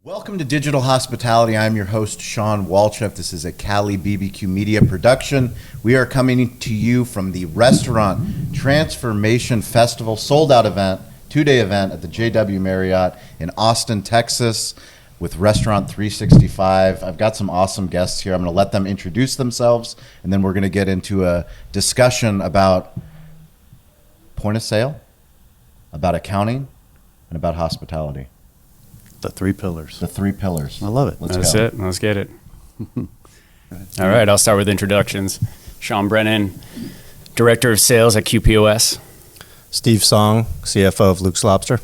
Welcome to Digital Hospitality. I'm your host, Sean Walchef. This is a Cali BBQ Media production. We are coming to you from the Restaurant Transformation Festival sold-out event, two-day event at the JW Marriott in Austin, Texas with Restaurant 365. I've got some awesome guests here. I'm going to let them introduce themselves, and then we're going to get into a discussion about point of sale, about accounting, and about hospitality. The three pillars. The three pillars. I love it. That's it. Let's get it. All right, I'll start with introductions. Sean Brennan, Director of Sales at Qu POS. Steve Song, CFO of Luke's Lobster.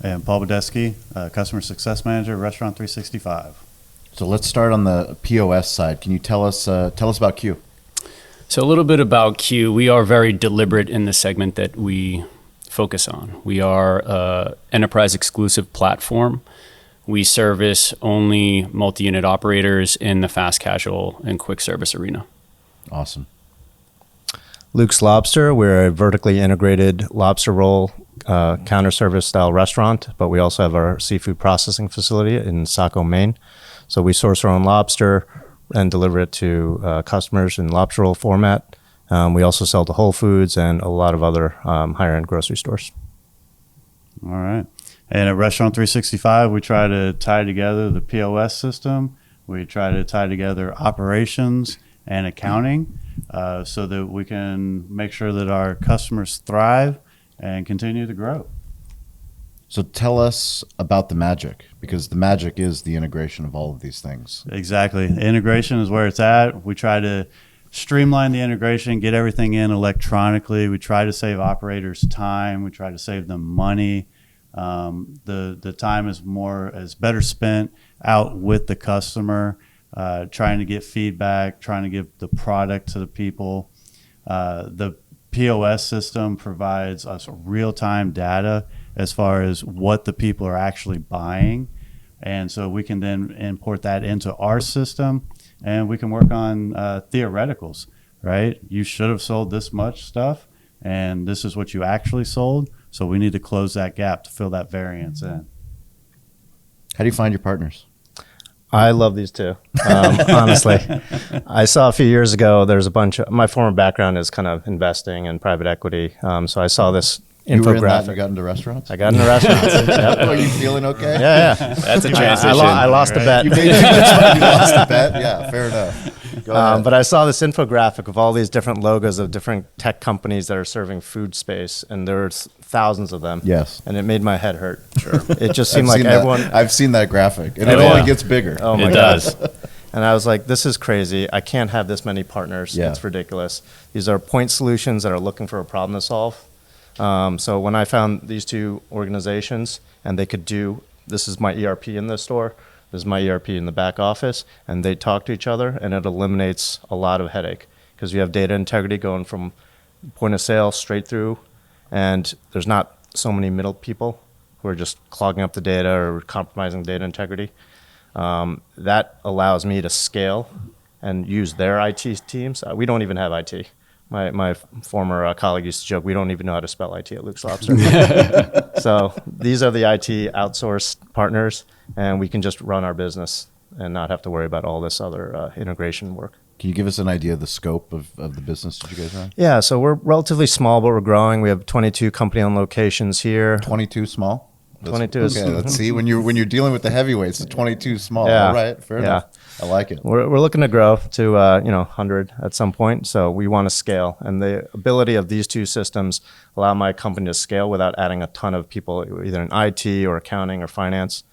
And Paul Badesky, Customer Success Manager, Restaurant 365. So let's start on the POS side. Can you tell us about Qu? So a little bit about Qu. We are very deliberate in the segment that we focus on. We are an enterprise exclusive platform. We service only multi-unit operators in the fast casual and quick service arena. Awesome. Luke's Lobster, we're a vertically integrated lobster roll counter service style restaurant, but we also have our seafood processing facility in Saco, Maine. So we source our own lobster and deliver it to customers in lobster roll format. We also sell to Whole Foods and a lot of other higher-end grocery stores. All right. And at Restaurant 365, we try to tie together the POS system. We try to tie together operations and accounting so that we can make sure that our customers thrive and continue to grow. So tell us about the magic, because the magic is the integration of all of these things. Exactly. Integration is where it's at. We try to streamline the integration, get everything in electronically. We try to save operators time. We try to save them money. The time is better spent out with the customer, trying to get feedback, trying to give the product to the people. The POS system provides us real-time data as far as what the people are actually buying. And so we can then import that into our system, and we can work on theoreticals, right? You should have sold this much stuff, and this is what you actually sold. So we need to close that gap to fill that variance in. How do you find your partners? I love these two, honestly. I saw a few years ago, there's a bunch of, my former background is kind of investing and private equity. So I saw this infographic. You were in that and you got into restaurants? I got into restaurants. Yep. Are you feeling okay? Yeah. That's a transition. I lost a bet. You made too much money. You lost a bet? Yeah, fair enough. Go ahead. But I saw this infographic of all these different logos of different tech companies that are serving food space, and there's thousands of them. Yes. And it made my head hurt. Sure. It just seemed like everyone... I've seen that graphic, and it only gets bigger. Oh my It gosh. does. And I was like, this is crazy. I can't have this many partners. Yeah. It's ridiculous. These are point solutions that are looking for a problem to solve. So when I found these two organizations and they could do, this is my ERP in the store, this is my ERP in the back office, and they talk to each other, and it eliminates a lot of headache because you have data integrity going from point of sale straight through, and there's not so many middle people who are just clogging up the data or compromising data integrity. That allows me to scale and use their IT teams. We don't even have IT. My former colleague used to joke, we don't even know how to spell IT at Luke's Lobster. So these are the IT outsourced partners, and we can just run our business and not have to worry about all this other integration work. Can you give us an idea of the scope of the business that you guys run? Yeah, so we're relatively small, but we're growing. We have 22 company-owned locations here. 22 small? 22 is... Okay, let's see. When you're dealing with the heavyweights, the 22 small. Yeah. All right, fair enough. I like it. We're looking to grow to 100 at some point, so we want to scale. And the ability of these two systems allow my company to scale without adding a ton of people, either in IT or accounting or finance.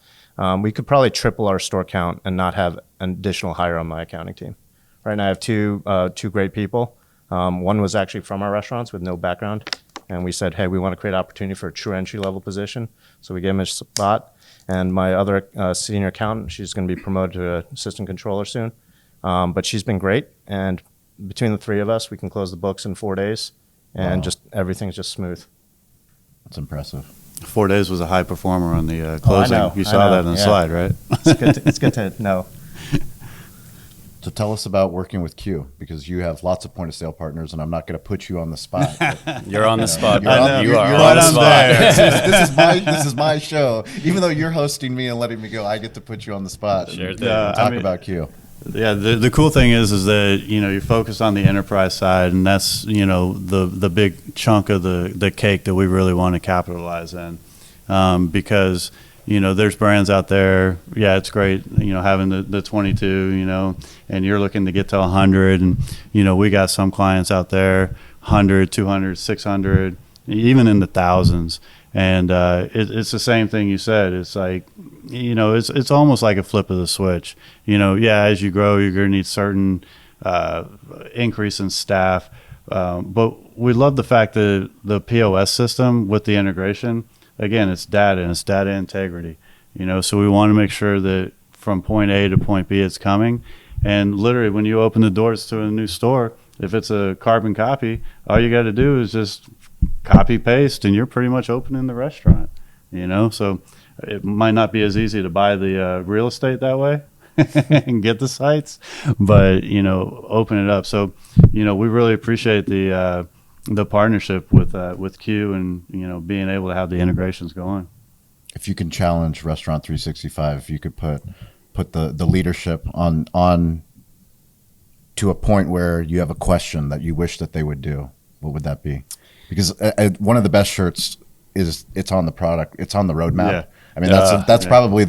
We could probably triple our store count and not have an additional hire on my accounting team. Right now I have two great people. One was actually from our restaurants with no background. And we said, hey, we want to create opportunity for a true entry-level position. So we gave him a spot. And my other senior accountant, she's going to be promoted to an assistant controller soon. But she's been great. And between the three of us, we can close the books in 4 days. And Wow. just everything's just smooth. That's impressive. 4 days was a high performer on the closing. know, You I saw know, that in the yeah. slide, right? It's good to know. So tell us about working with Q, because you have lots of point of sale partners, and I'm not going to put you on the spot. But, You're on the spot. you're on- You you're- are you're on on the the spot. this is my show. Even though you're hosting me and letting me go, I get to put you on the spot. Sure and thing. talk about Q. Yeah, the cool thing is that, you know, you focus on the enterprise side, and that's, you know, the big chunk of the cake that we really want to capitalize in, because, you know, there's brands out there. Yeah, it's great, you know, having the 22, you know, and you're looking to get to 100, and, you know, we got some clients out there 100, 200, 600, even in the thousands. And it's the same thing you said. It's like, you know, it's almost like a flip of the switch. You know, yeah, as you grow, you're going to need certain increase in staff. But we love the fact that the POS system with the integration, again, it's data and it's data integrity. You know, so we want to make sure that from point A to point B it's coming. And literally, when you open the doors to a new store, if it's a carbon copy, all you got to do is just copy paste, and you're pretty much opening the restaurant. You know, so it might not be as easy to buy the real estate that way and get the sites, but, you know, open it up. So, you know, we really appreciate the partnership with Q, and, you know, being able to have the integrations going. If you can challenge Restaurant 365, if you could put the leadership on to a point where you have a question that you wish that they would do, what would that be? Because one of the best shirts is it's on the product, it's on the roadmap. Yeah. I mean, that's probably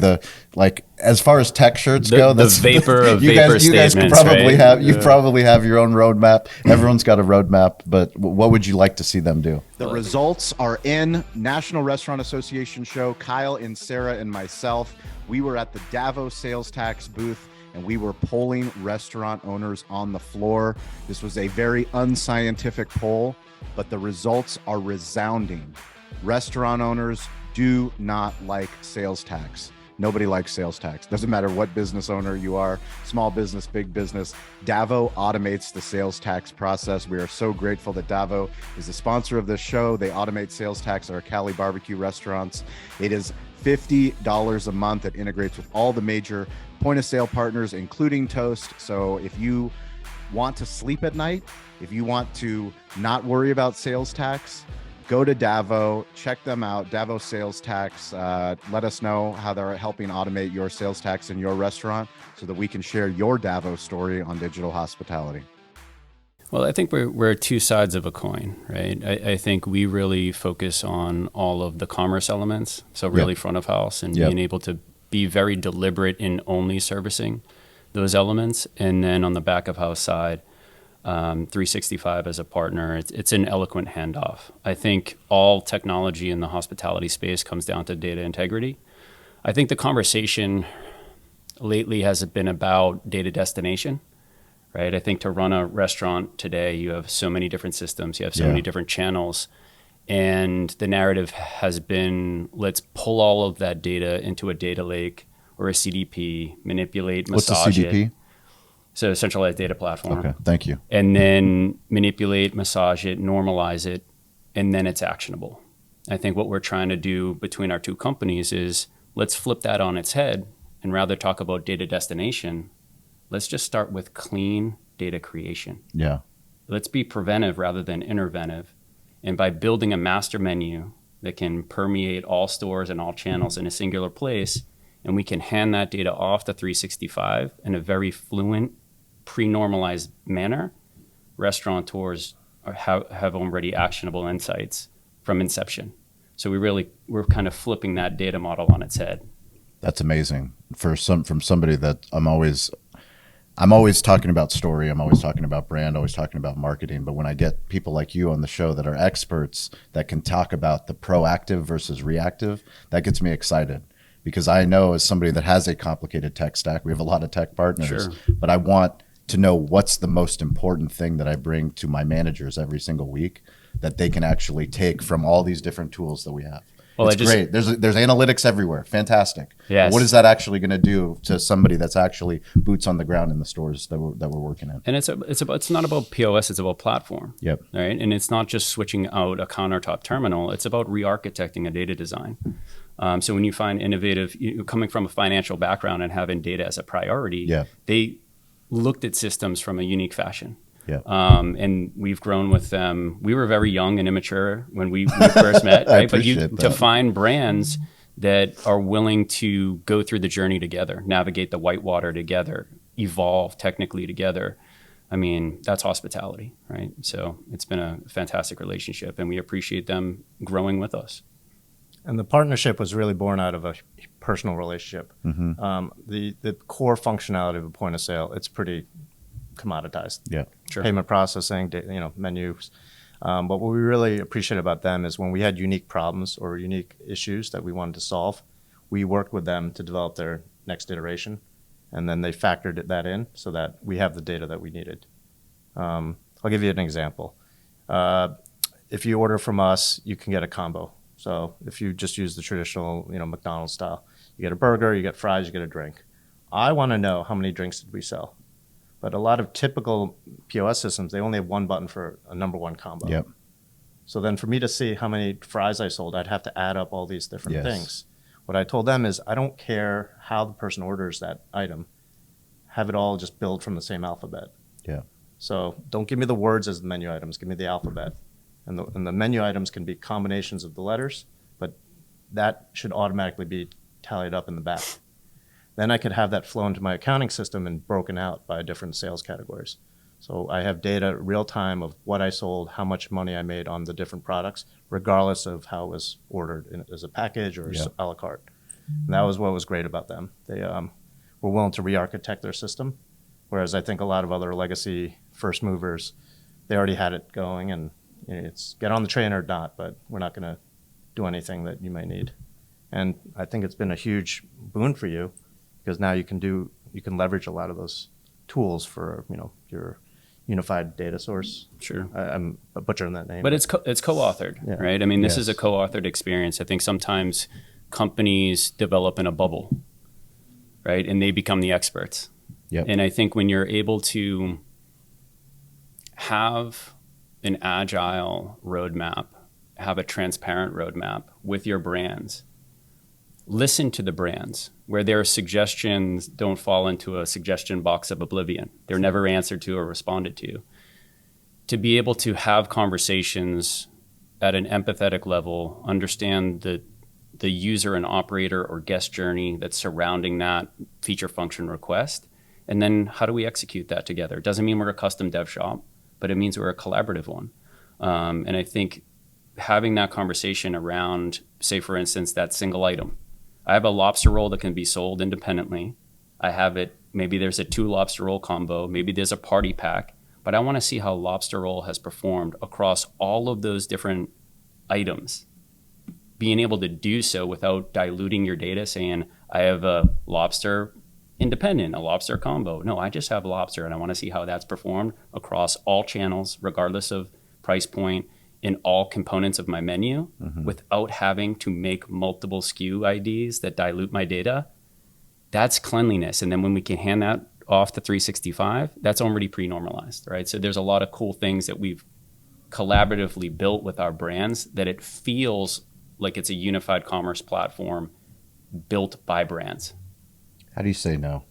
like, as far as tech shirts go, that's the vapor of you vapor guys could statements, probably right? have, you probably have your own roadmap. Everyone's got a roadmap, but what would you like to see them do? The results are in. National Restaurant Association show. Kyle and Sarah and myself, we were at the Davos sales tax booth, and we were polling restaurant owners on the floor. This was a very unscientific poll, but the results are resounding. Restaurant owners do not like sales tax. Nobody likes sales tax. Doesn't matter what business owner you are, small business, big business. Davo automates the sales tax process. We are so grateful that Davo is the sponsor of this show. They automate sales tax at our Cali barbecue restaurants. It is $50 a month. It integrates with all the major point of sale partners, including Toast. So if you want to sleep at night, if you want to not worry about sales tax, go to Davo, check them out, Davo Sales Tax. Let us know how they're helping automate your sales tax in your restaurant so that we can share your Davo story on digital hospitality. Well, I think we're two sides of a coin, right? I think we really focus on all of the commerce elements, so really front of house, and being able to be very deliberate in only servicing those elements. And then on the back of house side, 365 as a partner, it's an eloquent handoff. I think all technology in the hospitality space comes down to data integrity. I think the conversation lately has been about data destination, right? I think to run a restaurant today, you have so many different systems, you have so many different channels, and the narrative has been, let's pull all of that data into a data lake or a CDP, manipulate, massage What's a CDP? it. So centralized data platform. Okay, thank you. And then manipulate, massage it, normalize it, and then it's actionable. I think what we're trying to do between our two companies is let's flip that on its head, and rather talk about data destination, let's just start with clean data creation. Yeah. Let's be preventive rather than interventive. And by building a master menu that can permeate all stores and all channels in a singular place, and we can hand that data off to 365 in a very fluent, pre-normalized manner, restaurateurs have already actionable insights from inception. So we're kind of flipping that data model on its head. That's amazing. From somebody that I'm always talking about story, I'm always talking about brand, always talking about marketing. But when I get people like you on the show that are experts that can talk about the proactive versus reactive, that gets me excited. Because I know, as somebody that has a complicated tech stack, we have a lot of tech partners, but I want to know what's the most important thing that I bring to my managers every single week that they can actually take from all these different tools that we have. Well, it's great. There's analytics everywhere. Fantastic. Yes. But what is that actually going to do to somebody that's actually boots on the ground in the stores that we're working in? And it's not about POS. It's about platform. Yep. Right. And it's not just switching out a countertop terminal. It's about re-architecting a data design. So when you find innovative, coming from a financial background and having data as a priority, looked at systems from a unique fashion. Yeah. And we've grown with them. We were very young and immature when we first met, right? But to find brands that are willing to go through the journey together, navigate the whitewater together, evolve technically together. I mean, that's hospitality, right? So it's been a fantastic relationship, and we appreciate them growing with us. And the partnership was really born out of a personal relationship. The core functionality of a point of sale, it's pretty commoditized. Yeah, sure. Payment processing, menus. But what we really appreciate about them is when we had unique problems or unique issues that we wanted to solve, we worked with them to develop their next iteration, and then they factored that in so that we have the data that we needed. I'll give you an example. If you order from us, you can get a combo. So if you just use the traditional, McDonald's style, you get a burger, you get fries, you get a drink. I want to know how many drinks did we sell. But a lot of typical POS systems, they only have one button for a number one combo. Yep. So then for me to see how many fries I sold, I'd have to add up all these different Yes. things. What I told them is I don't care how the person orders that item. Have it all just build from the same alphabet. Yeah. So don't give me the words as the menu items. Give me the alphabet. And the menu items can be combinations of the letters, but that should automatically be tallied up in the back. Then I could have that flow into my accounting system and broken out by different sales categories. So I have data real time of what I sold, how much money I made on the different products, regardless of how it was ordered as a package or Yeah. a la carte. And that was what was great about them. They were willing to re-architect their system, whereas I think a lot of other legacy first movers, they already had it going, and it's get on the train or not, but we're not going to do anything that you may need. And I think it's been a huge boon for you, because now you can leverage a lot of those tools for your unified data source. Sure. I'm butchering that name. But it's co-authored, Yeah. right? I mean, this is a Yes. co-authored experience. I think sometimes companies develop in a bubble, right? And they become the experts. Yep. And I think when you're able to have an agile roadmap, have a transparent roadmap with your brands, listen to the brands. Where their suggestions don't fall into a suggestion box of oblivion. They're never answered to or responded to. To be able to have conversations at an empathetic level, understand the user and operator or guest journey that's surrounding that feature function request, and then how do we execute that together? It doesn't mean we're a custom dev shop, but it means we're a collaborative one. And I think having that conversation around, say for instance, that single item. I have a lobster roll that can be sold independently. I have it, maybe there's a 2 lobster roll combo, maybe there's a party pack, but I want to see how lobster roll has performed across all of those different items. Being able to do so without diluting your data, saying, I have a lobster independent, a lobster combo. No, I just have lobster, and I want to see how that's performed across all channels, regardless of price point, in all components of my menu, without having to make multiple SKU IDs that dilute my data. That's cleanliness. And then when we can hand that off to 365, that's already pre-normalized, right? So there's a lot of cool things that we've collaboratively built with our brands that it feels like it's a unified commerce platform built by brands. How do you say no?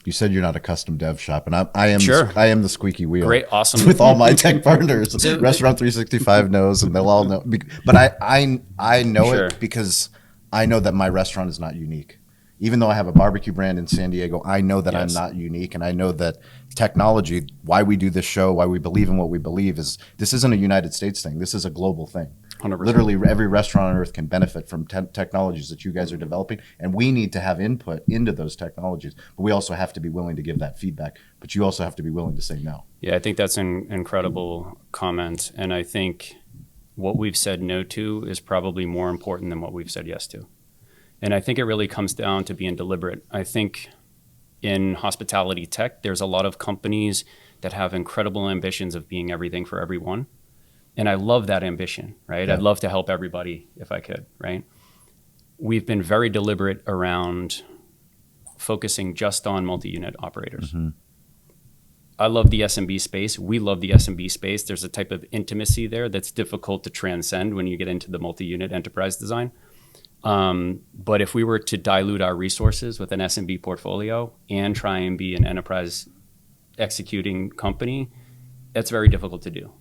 You said you're not a custom dev shop, and I am. Sure. I am the squeaky wheel. Great, awesome. With all my tech partners, So- Restaurant 365 knows, and they'll all know. But I know Sure. it because I know that my restaurant is not unique. Even though I have a barbecue brand in San Diego, I know that Yes. I'm not unique, and I know that technology, why we do this show, why we believe in what we believe, is this isn't a United States thing. This is a global thing. 100%. Literally, every restaurant on earth can benefit from technologies that you guys are developing, and we need to have input into those technologies. But we also have to be willing to give that feedback. But you also have to be willing to say no. Yeah, I think that's an incredible comment. And I think what we've said no to is probably more important than what we've said yes to. And I think it really comes down to being deliberate. I think in hospitality tech, there's a lot of companies that have incredible ambitions of being everything for everyone. And I love that ambition, right? Yeah. I'd love to help everybody if I could, right? We've been very deliberate around focusing just on multi-unit operators. I love the SMB space. We love the SMB space. There's a type of intimacy there that's difficult to transcend when you get into the multi-unit enterprise design. But if we were to dilute our resources with an SMB portfolio and try and be an enterprise executing company, that's very difficult to do.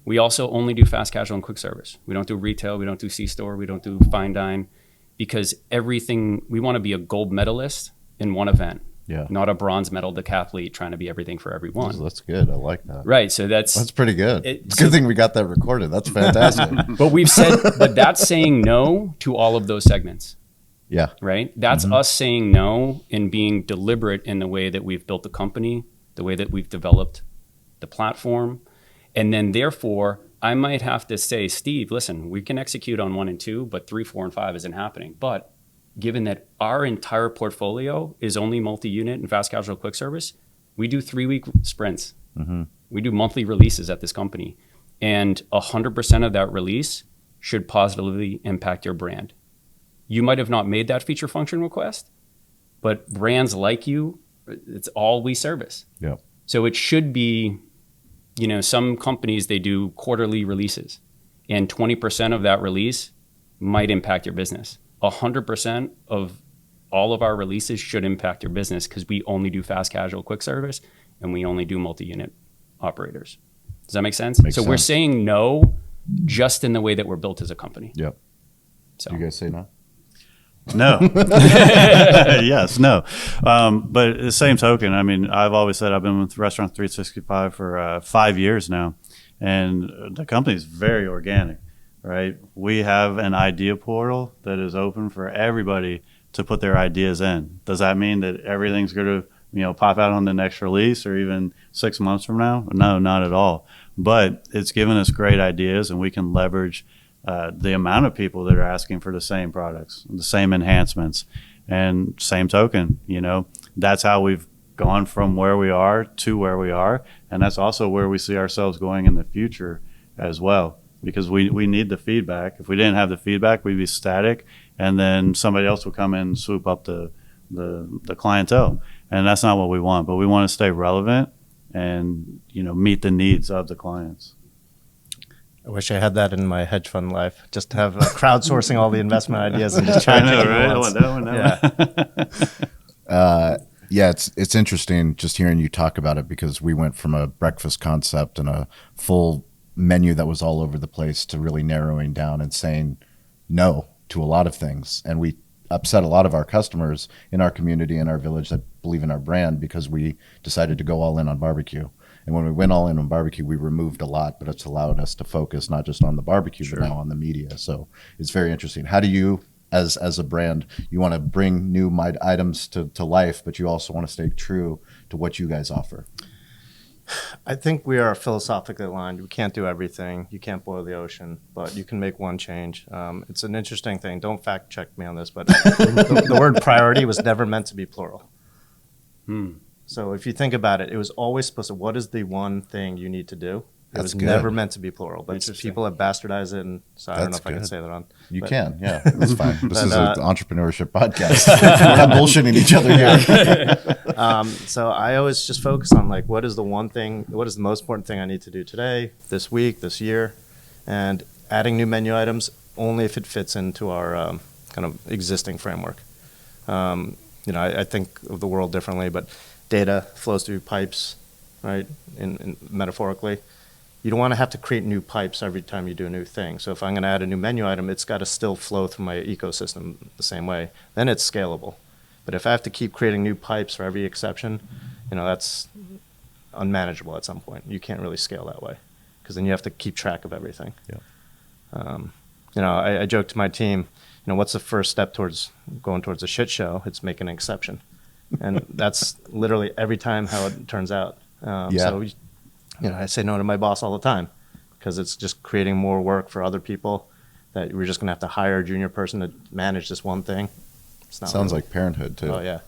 We also only do fast casual and quick service. We don't do retail. We don't do C-store. We don't do fine dine, because everything, we want to be a gold medalist in one event, not a bronze medal decathlete trying to be everything for everyone. That's good. I like that. Right. So that's pretty good. It's a good thing we got that recorded. That's fantastic. but that's saying no to all of those segments. Yeah. Right. That's us saying no and being deliberate in the way that we've built the company, the way that we've developed the platform. And then therefore, I might have to say, Steve, listen, we can execute on 1 and 2, but 3, 4, and 5 isn't happening. But given that our entire portfolio is only multi-unit and fast casual quick service, we do 3-week sprints. We do monthly releases at this company. And 100% of that release should positively impact your brand. You might have not made that feature function request, but brands like you, it's all we service. Yeah. So it should be, some companies, they do quarterly releases, and 20% of that release might impact your business. 100% of all of our releases should impact your business, because we only do fast casual quick service and we only do multi-unit operators. Does that make sense? Makes sense. We're saying no just in the way that we're built as a company. Yep. So You guys say no? No. Yes, no. But the same token, I mean, I've always said I've been with Restaurant 365 for 5 years now, and the company is very organic, right? We have an idea portal that is open for everybody to put their ideas in. Does that mean that everything's going to, pop out on the next release or even 6 months from now? No, not at all. But it's given us great ideas, and we can leverage the amount of people that are asking for the same products, the same enhancements, and same token, that's how we've gone from where we are to where we are. And that's also where we see ourselves going in the future as well, because we need the feedback. If we didn't have the feedback, we'd be static, and then somebody else would come in and swoop up the clientele. And that's not what we want, but we want to stay relevant and, meet the needs of the clients. I wish I had that in my hedge fund life, just to have crowdsourcing all the investment ideas and just charging everyone. Yeah, it's interesting just hearing you talk about it, because we went from a breakfast concept and a full menu that was all over the place to really narrowing down and saying no to a lot of things. And we upset a lot of our customers in our community, in our village, that believe in our brand, because we decided to go all in on barbecue. And when we went all in on barbecue, we removed a lot, but it's allowed us to focus not just on the barbecue, but now on the media. So it's very interesting. How do you, as a brand, you want to bring new items to life, but you also want to stay true to what you guys offer? I think we are philosophically aligned. We can't do everything. You can't boil the ocean, but you can make one change. It's an interesting thing. Don't fact check me on this, but the word priority was never meant to be plural. So if you think about it, it was always supposed to, what is the one thing you need to do? It was never meant to never but just people have bastardized it, and so I don't know if I can say that on. You can, yeah, that's fine. This is an entrepreneurship podcast. We're not bullshitting each other here. So I always just focus on, like, what is the one thing, what is the most important thing I need to do today, this week, this year, and adding new menu items only if it fits into our kind of existing framework. I think of the world differently, but data flows through pipes, right? In metaphorically, you don't want to have to create new pipes every time you do a new thing. So if I'm going to add a new menu item, it's got to still flow through my ecosystem the same way. Then it's scalable. But if I have to keep creating new pipes for every exception, that's unmanageable at some point. You can't really scale that way, because then you have to keep track of everything. Yeah. I joke to my team, what's the first step towards going towards a shit show? It's making an exception. And that's literally every time how it turns out. So, I say no to my boss all the time, because it's just creating more work for other people that we're just going to have to hire a junior person to manage this one thing. Sounds like parenthood too. Oh yeah.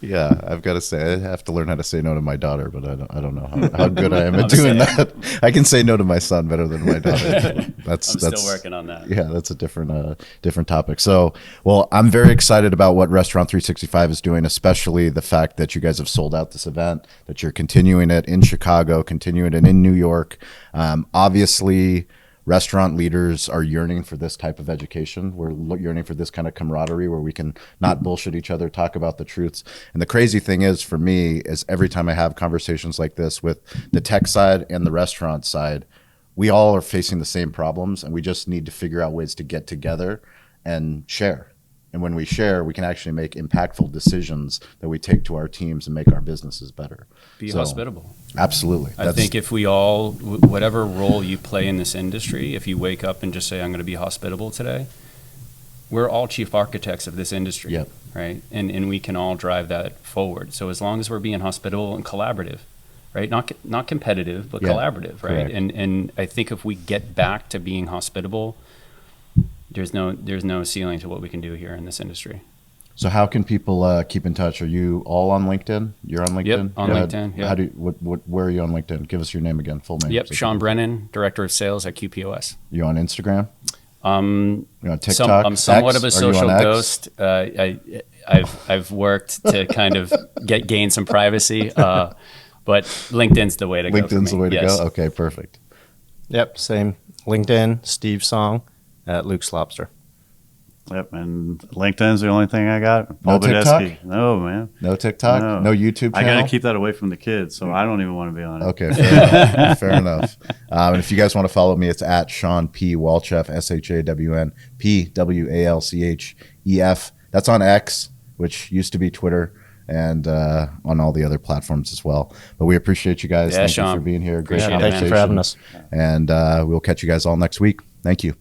Yeah, I've got to say, I have to learn how to say no to my daughter, but I don't know how good I am at doing that. I can say no to my son better than my daughter. I'm still working on that. Yeah, that's a different topic. So, well, I'm very excited about what Restaurant 365 is doing, especially the fact that you guys have sold out this event, that you're continuing it in Chicago, continuing it in New York. Obviously, restaurant leaders are yearning for this type of education. We're yearning for this kind of camaraderie where we can not bullshit each other, talk about the truths. And the crazy thing is for me is every time I have conversations like this with the tech side and the restaurant side, we all are facing the same problems, and we just need to figure out ways to get together and share. And when we share, we can actually make impactful decisions that we take to our teams and make our businesses better. Be hospitable. Absolutely. I think if we all, whatever role you play in this industry, if you wake up and just say, I'm going to be hospitable today, we're all chief architects of this industry, Yep. right? And we can all drive that forward. So as long as we're being hospitable and collaborative, right? Not competitive, but Yeah. collaborative, right? Correct. And I think if we get back to being hospitable, there's no ceiling to what we can do here in this industry. So how can people keep in touch? Are you all on LinkedIn? You're on LinkedIn? Yep, on Go ahead. LinkedIn, yeah. How do you, where are you on LinkedIn? Give us your name again, full name. Yep, Sean Brennan, Director of Sales at Q POS. You on Instagram? You're on TikTok? I'm somewhat of a X? Are you social on X? ghost. I've worked to kind of gain some privacy, but LinkedIn's the way to go. LinkedIn's the way to Yes. go? Okay, perfect. Yep, same. LinkedIn, Steve Song at Luke's Lobster. Yep, and LinkedIn's the only thing I got. No Paul TikTok? Badesky. No, man. No TikTok? No YouTube I channel? got to keep that away from the kids, so I don't even want to be on it. Okay, fair enough. Fair enough. And if you guys want to follow me, it's at Sean P. Walchef, ShawnPWalchef. That's on X, which used to be Twitter, and on all the other platforms as well. But we appreciate you guys. Yeah, Thank Sean. you for being here. Great Appreciate it, Thank you for having us. And we'll catch you guys all next week. Thank you.